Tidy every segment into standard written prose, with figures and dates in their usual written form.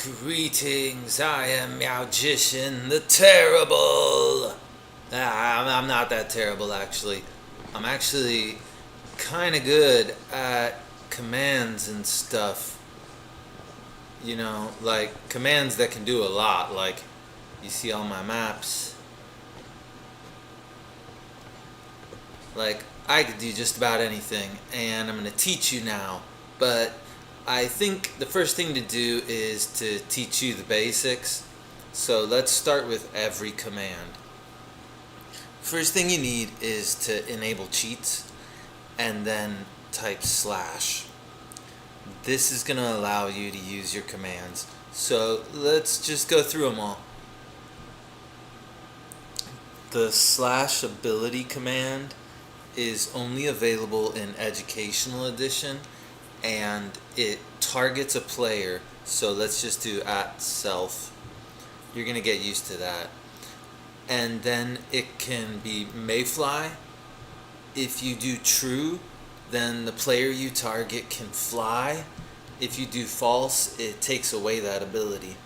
Greetings, I am Meowgician the Terrible. I'm not that terrible, actually. I'm actually kind of good at commands and stuff. You know, like commands that can do a lot. Like, you see all my maps. Like, I could do just about anything, and I'm going to teach you now. But I think the first thing to do is to teach you the basics. So let's start with every command. First thing you need is to enable cheats and then type slash. This is going to allow you to use your commands. So let's just go through them all. The slash ability command is only available in Educational Edition, and it targets a player. So let's just do @self. You're gonna get used to that. And then it can be mayfly. If you do true, then the player you target can fly. If you do false, it takes away that ability.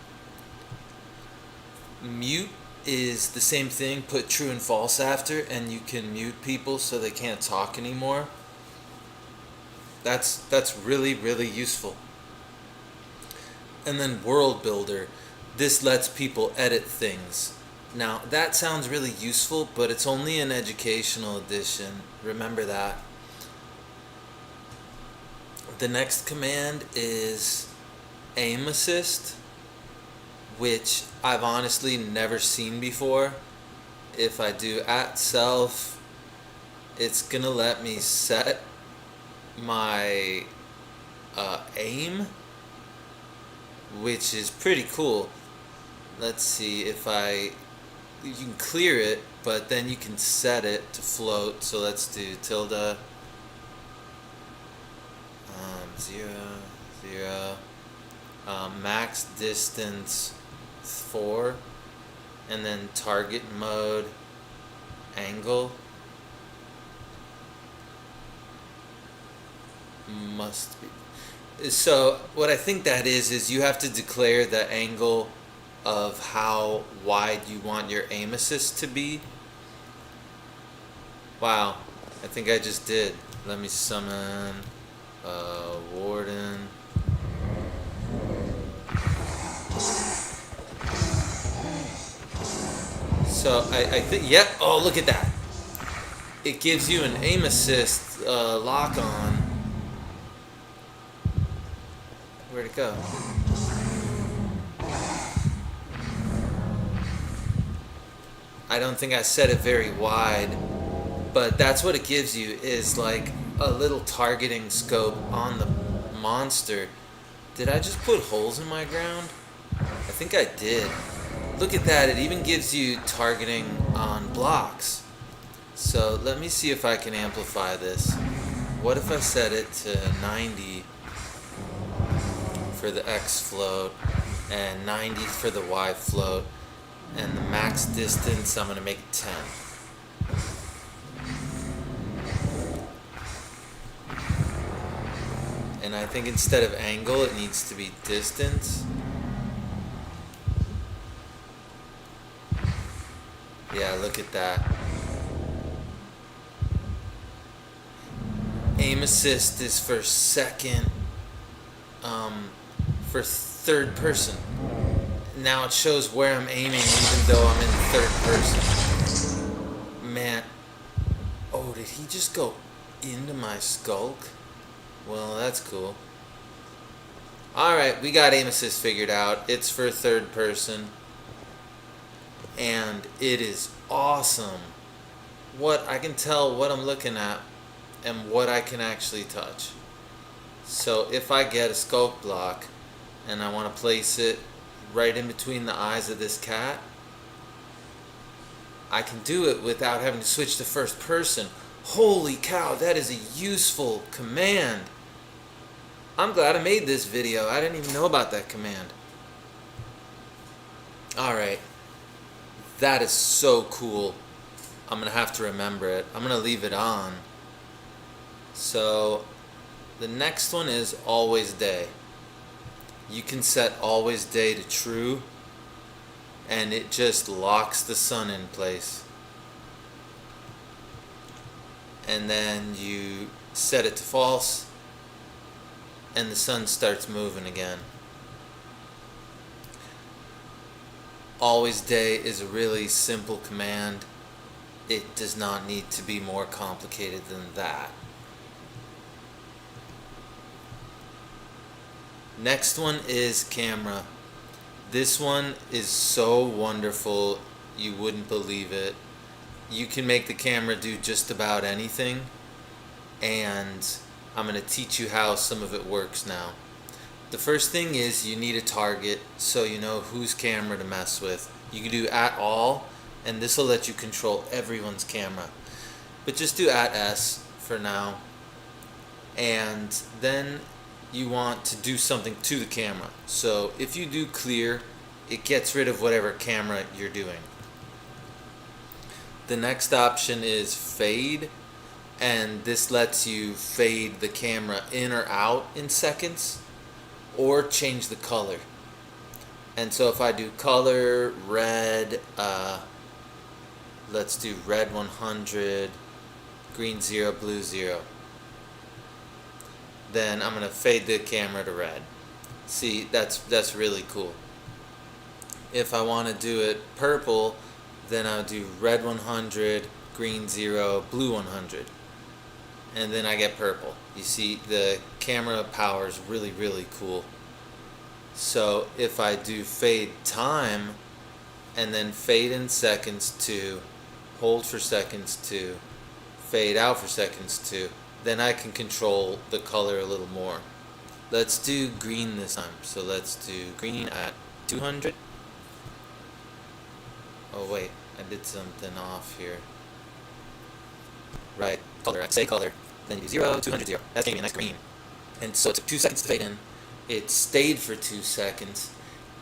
Mute is the same thing. Put true and false after, and you can mute people so they can't talk anymore. That's really useful. And then world builder, this lets people edit things. Now that sounds really useful, but it's only in Educational Edition. Remember that. The next command is aim assist, which I've honestly never seen before. If I do @self, it's gonna let me set my aim, which is pretty cool. Let's see if you can clear it, but then you can set it to float. So let's do tilde 0 max distance 4, and then target mode angle must be. So what I think that is you have to declare the angle of how wide you want your aim assist to be. Wow, I think I just did. Let me summon Warden. So I think, yep. Oh, look at that! It gives you an aim assist lock on. Where'd it go? I don't think I set it very wide, but that's what it gives you, is like a little targeting scope on the monster. Did I just put holes in my ground? I think I did. Look at that, it even gives you targeting on blocks. So let me see if I can amplify this. What if I set it to 90 for the X float and 90 for the Y float, and the max distance I'm going to make it 10. And I think instead of angle it needs to be distance. Yeah, look at that. Aim assist is for second, for third person. Now it shows where I'm aiming even though I'm in third person. Man, oh, did he just go into my skulk? Well, that's cool. Alright, we got aim assist figured out. It's for third person. And it is awesome. What I can tell what I'm looking at and what I can actually touch. So if I get a sculpt block and I want to place it right in between the eyes of this cat, I can do it without having to switch to first person. Holy cow, that is a useful command. I'm glad I made this video. I didn't even know about that command. Alright. That is so cool. I'm going to have to remember it. I'm going to leave it on. So the next one is always day. you can set always day to true, and it just locks the sun in place. And then you set it to false, and the sun starts moving again. Always day is a really simple command. It does not need to be more complicated than that. Next one is camera. This one is so wonderful, you wouldn't believe it. You can make the camera do just about anything, and I'm going to teach you how some of it works now. The first thing is you need a target so you know whose camera to mess with. You can do @all, and this will let you control everyone's camera. But just do @s for now. And then you want to do something to the camera. So if you do clear, it gets rid of whatever camera you're doing. The next option is fade, and this lets you fade the camera in or out in seconds, or change the color. And so if I do color red, let's do red 100, green 0, blue 0. Then I'm going to fade the camera to red. See, that's really cool. If I want to do it purple, then I'll do red 100, green 0, blue 100. And then I get purple. You see, the camera power is really, really cool. So if I do fade time, and then fade in seconds 2, hold for seconds 2, fade out for seconds 2, then I can control the color a little more. Let's do green this time. So let's do green at 200. Oh wait, I did something off here. Right, color, say color, then you do 0, 200, 0. That's giving me a nice green. And so it took 2 seconds to fade in. It stayed for 2 seconds,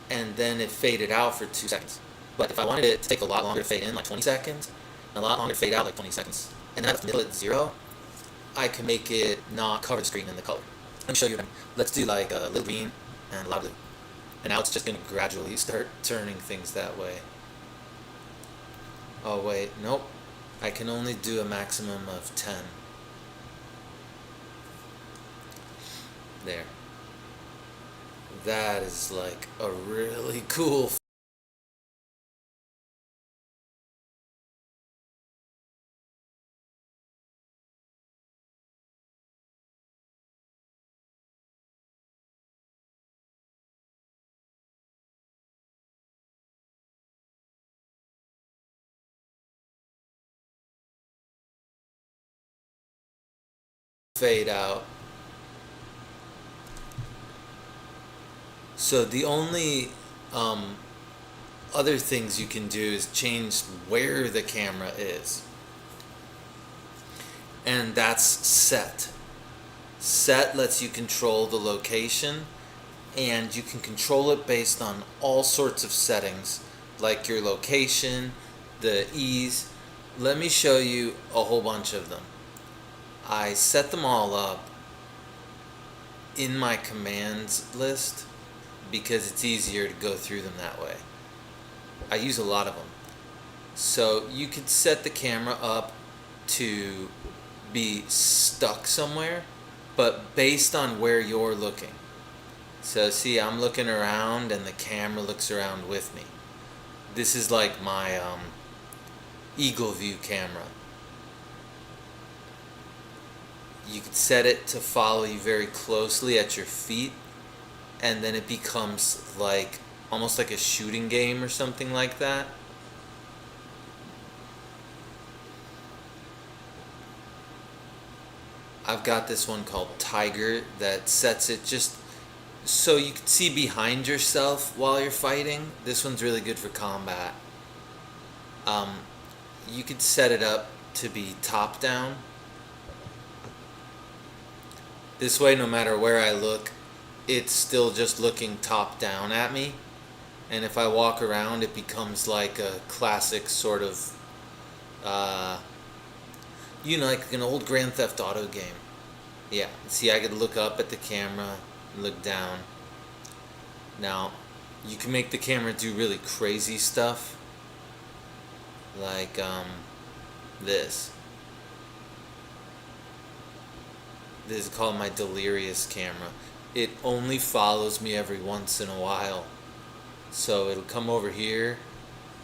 and then it faded out for 2 seconds. But if I wanted it to take a lot longer to fade in, like 20 seconds, and a lot longer to fade out, like 20 seconds, and then I left the middle at 0, I can make it not cover the screen in the color. Let me show you what I mean. Let's do like a little green and a lot of blue. And now it's just going to gradually start turning things that way. Oh wait, nope. I can only do a maximum of 10. There. That is like a really cool fade out. So the only other things you can do is change where the camera is. And that's set. Set lets you control the location, and you can control it based on all sorts of settings, like your location, the ease. Let me show you a whole bunch of them. I set them all up in my commands list because it's easier to go through them that way. I use a lot of them. So you could set the camera up to be stuck somewhere, but based on where you're looking. So see, I'm looking around and the camera looks around with me. This is like my eagle view camera. You could set it to follow you very closely at your feet, and then it becomes like almost like a shooting game or something like that. I've got this one called Tiger that sets it just so you can see behind yourself while you're fighting. This one's really good for combat. You could set it up to be top down. This way, no matter where I look, it's still just looking top down at me. And if I walk around, it becomes like a classic sort of, like an old Grand Theft Auto game. Yeah, see, I could look up at the camera and look down. Now, you can make the camera do really crazy stuff, like this. This is called my delirious camera. It only follows me every once in a while. So it'll come over here,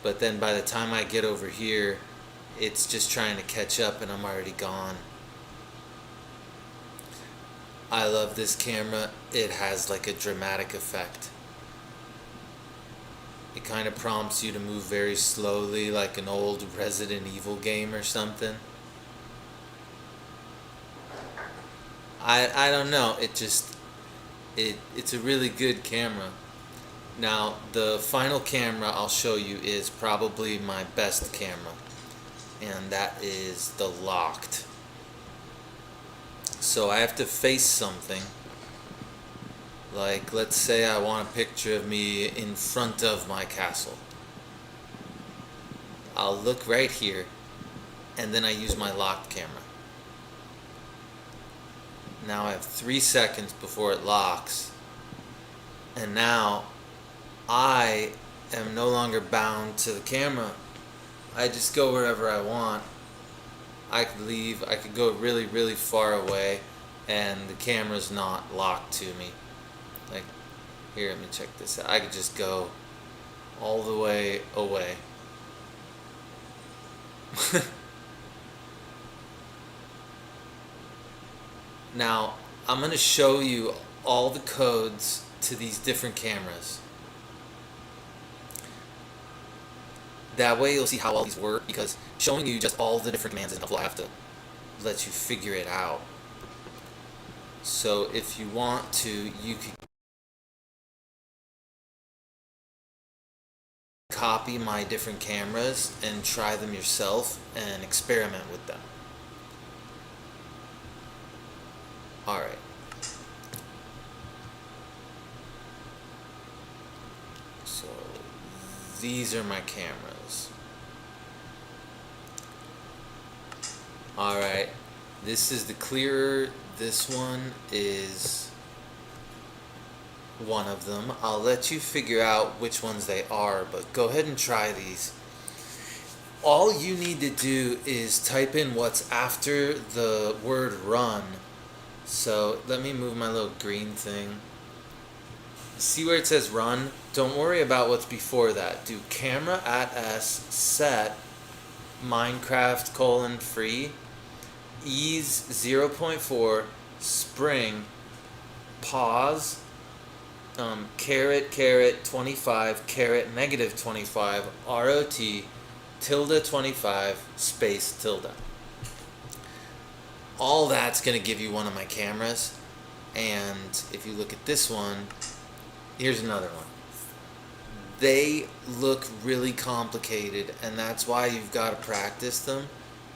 but then by the time I get over here, it's just trying to catch up and I'm already gone. I love this camera. It has like a dramatic effect. It kind of prompts you to move very slowly, like an old Resident Evil game or something. I don't know. It's a really good camera. Now, the final camera I'll show you is probably my best camera, and that is the locked. So I have to face something. Like, let's say I want a picture of me in front of my castle. I'll look right here, and then I use my locked camera. Now I have 3 seconds before it locks, and now I am no longer bound to the camera. I just go wherever I want. I could leave, I could go really, really far away, and the camera's not locked to me. Like, here, let me check this out. I could just go all the way away. Now, I'm going to show you all the codes to these different cameras. That way you'll see how all these work, because showing you just all the different commands is helpful. I have to let you figure it out. So if you want to, you can copy my different cameras and try them yourself and experiment with them. Alright. So these are my cameras. Alright. This is the clearer. This one is one of them. I'll let you figure out which ones they are, but go ahead and try these. All you need to do is type in what's after the word run. So let me move my little green thing. See where it says run? Don't worry about what's before that. Do camera @s set Minecraft free ease 0.4 spring pause caret 25 caret -25 ROT tilde 25 space tilde. All that's going to give you one of my cameras. And if you look at this one, here's another one. They look really complicated, and that's why you've got to practice them.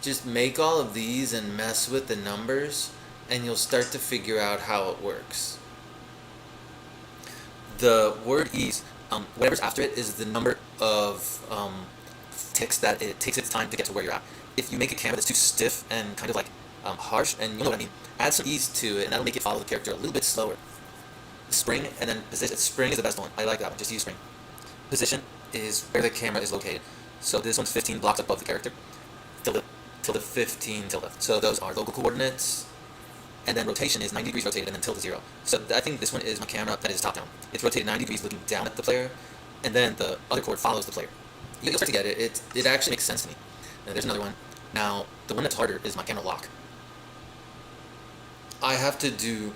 Just make all of these and mess with the numbers, and you'll start to figure out how it works. The word ease, whatever's after it is the number of ticks that it takes its time to get to where you're at. If you make a camera that's too stiff and kind of like harsh, and you know what I mean, add some ease to it, and that'll make it follow the character a little bit slower. Spring, and then position. Spring is the best one. I like that one. Just use spring. Position is where the camera is located. So this one's 15 blocks above the character. Tilde 15 tilde. So those are local coordinates. And then rotation is 90 degrees rotated, and then tilde 0. So I think this one is my camera that is top down. It's rotated 90 degrees looking down at the player, and then the other chord follows the player. You'll start to get it. It actually makes sense to me. And there's another one. Now, the one that's harder is my camera lock. I have to do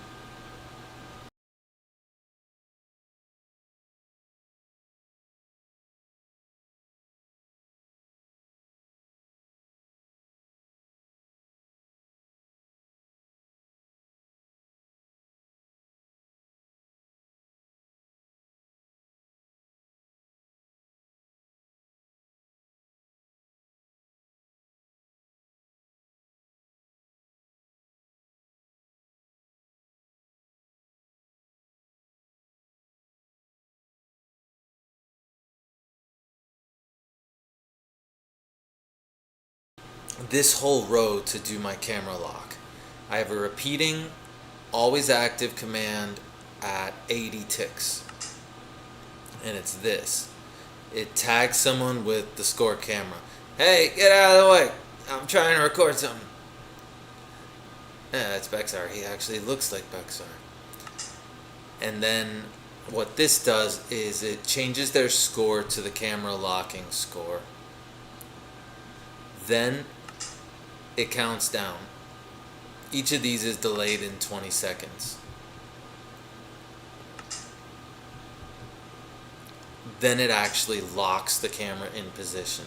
this whole row to do my camera lock. I have a repeating, always active command at 80 ticks. and it's this. It tags someone with the score camera. Hey, get out of the way! I'm trying to record something. Yeah, that's Bexar. He actually looks like Bexar. And then what this does is it changes their score to the camera locking score. Then it counts down. Each of these is delayed in 20 seconds. Then it actually locks the camera in position.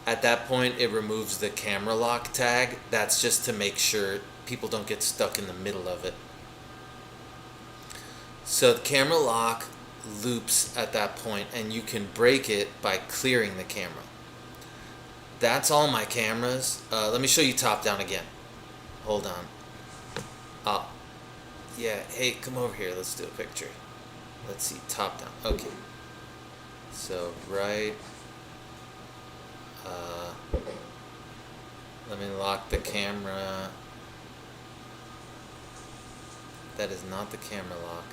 At that point, it removes the camera lock tag. That's just to make sure people don't get stuck in the middle of it. So the camera lock loops at that point, and you can break it by clearing the camera. That's all my cameras. Let me show you top down again. Hold on. Oh, yeah. Hey, come over here. Let's do a picture. Let's see, top down. Okay. So right. Let me lock the camera. That is not the camera lock.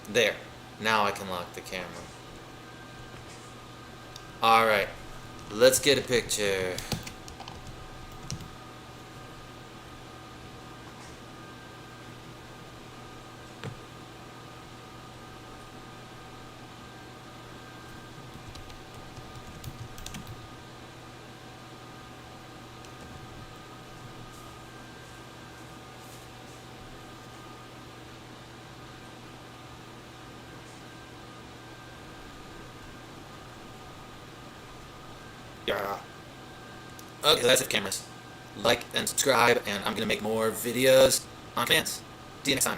There. Now I can lock the camera. Alright. Let's get a picture. Yeah. Okay, that's it, cameras. Like and subscribe, and I'm going to make more videos on commands. See you next time.